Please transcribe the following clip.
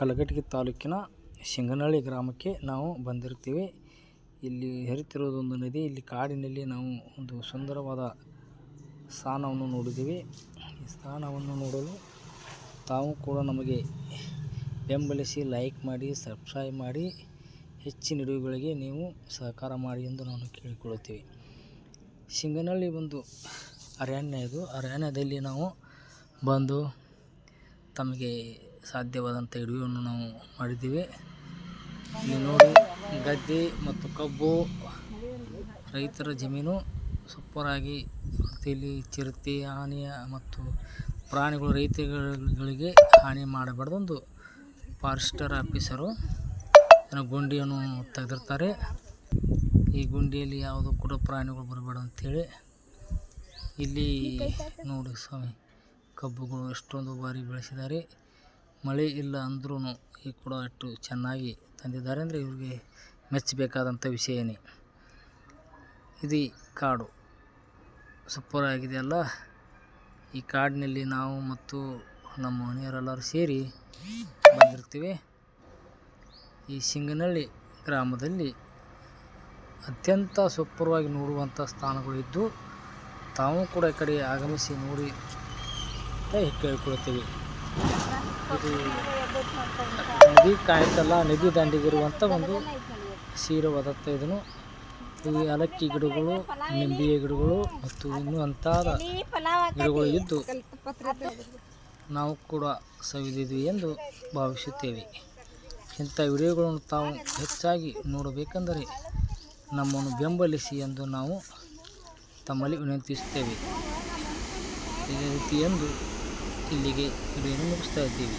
ಕಲಘಟಗಿ ತಾಲೂಕಿನ ಶಿಂಗನಹಳ್ಳಿ ಗ್ರಾಮಕ್ಕೆ ನಾವು ಬಂದಿರ್ತೀವಿ. ಇಲ್ಲಿ ಹರಿತಿರೋದೊಂದು ನದಿ. ಇಲ್ಲಿ ಕಾಡಿನಲ್ಲಿ ನಾವು ಒಂದು ಸುಂದರವಾದ ಸ್ಥಾನವನ್ನು ನೋಡಿದ್ದೀವಿ. ಈ ಸ್ಥಾನವನ್ನು ನೋಡಲು ತಾವು ಕೂಡ ನಮಗೆ ಬೆಂಬಲಿಸಿ ಲೈಕ್ ಮಾಡಿ, ಸಬ್ಸ್ಕ್ರೈಬ್ ಮಾಡಿ, ಹೆಚ್ಚಿನ ವಿಡಿಯೋಗಳಿಗೆ ನೀವು ಸಹಕಾರ ಮಾಡಿ ಎಂದು ನಾನು ಕೇಳಿಕೊಳ್ಳುತ್ತೇವೆ. ಶಿಂಗನಹಳ್ಳಿ ಒಂದು ಅರಣ್ಯ. ಇದು ಅರಣ್ಯದಲ್ಲಿ ನಾವು ಬಂದು ತಮಗೆ ಸಾಧ್ಯವಾದಂಥ ವಿಡಿಯೋವನ್ನು ನಾವು ಮಾಡಿದ್ದೀವಿ. ಇಲ್ಲಿ ನೋಡಿ, ಗದ್ದೆ ಮತ್ತು ಕಬ್ಬು, ರೈತರ ಜಮೀನು ಸೂಪರಾಗಿ. ಮತ್ತು ಇಲ್ಲಿ ಚಿರತೆ, ಆನೆ ಮತ್ತು ಪ್ರಾಣಿಗಳು ರೈತರುಗಳಿಗೆ ಹಾನಿ ಮಾಡಬಾರ್ದೊಂದು ಫಾರೆಸ್ಟರ್ ಆಫೀಸರು ಗುಂಡಿಯನ್ನು ತೆಗೆದಿರ್ತಾರೆ. ಈ ಗುಂಡಿಯಲ್ಲಿ ಯಾವುದೂ ಕೂಡ ಪ್ರಾಣಿಗಳು ಬರಬಾರ್ದು ಅಂಥೇಳಿ. ಇಲ್ಲಿ ನೋಡಿ ಸ್ವಾಮಿ, ಕಬ್ಬುಗಳು ಎಷ್ಟೊಂದು ಬಾರಿ ಬೆಳೆಸಿದ್ದಾರೆ. ಮಳೆ ಇಲ್ಲ ಅಂದ್ರೂ ಈ ಕೂಡ ಎಷ್ಟು ಚೆನ್ನಾಗಿ ತಂದಿದ್ದಾರೆ ಅಂದರೆ ಇವ್ರಿಗೆ ಮೆಚ್ಚಬೇಕಾದಂಥ ವಿಷಯನೇ. ಇದು ಕಾಡು ಸೂಪರಾಗಿದೆಯಲ್ಲ. ಈ ಕಾಡಿನಲ್ಲಿ ನಾವು ಮತ್ತು ನಮ್ಮ ಮನೆಯವರೆಲ್ಲರೂ ಸೇರಿ ಬಂದಿರ್ತೀವಿ. ಈ ಶಿಂಗನಹಳ್ಳಿ ಗ್ರಾಮದಲ್ಲಿ ಅತ್ಯಂತ ಸೂಪರವಾಗಿ ನೋಡುವಂಥ ಸ್ಥಾನಗಳು ಇದ್ದು, ತಾವು ಕೂಡ ಈ ಕಡೆ ಆಗಮಿಸಿ ನೋಡಿ ಕೇಳಿಕೊಳ್ಳುತ್ತೇವೆ. ಇದು ನದಿ ಕಾಯ್ತಲ್ಲ, ನದಿ ದಂಡಿಗಿರುವಂಥ ಒಂದು ಹಸಿರವಾದಂಥ ಇದನ್ನು. ಇದು ಏಲಕ್ಕಿ ಗಿಡಗಳು, ನಿಂಬೆ ಗಿಡಗಳು ಮತ್ತು ಇನ್ನೂ ಅಂತಾದ ಗಿಡಗಳು ಇದ್ದು ನಾವು ಕೂಡ ಸವಿದಿದ್ವಿ ಎಂದು ಭಾವಿಸುತ್ತೇವೆ. ಇಂಥ ವಿಡಿಯೋಗಳನ್ನು ತಾವು ಹೆಚ್ಚಾಗಿ ನೋಡಬೇಕೆಂದರೆ ನಮ್ಮನ್ನು ಬೆಂಬಲಿಸಿ ಎಂದು ನಾವು ತಮ್ಮಲ್ಲಿ ವಿನಂತಿಸುತ್ತೇವೆ. ಇದೇ ರೀತಿ ಎಂದು ಇಲ್ಲಿಗೆ ವಿಡಿಯೋವನ್ನು ಮುಗಿಸ್ತಾ ಇದ್ದೀವಿ.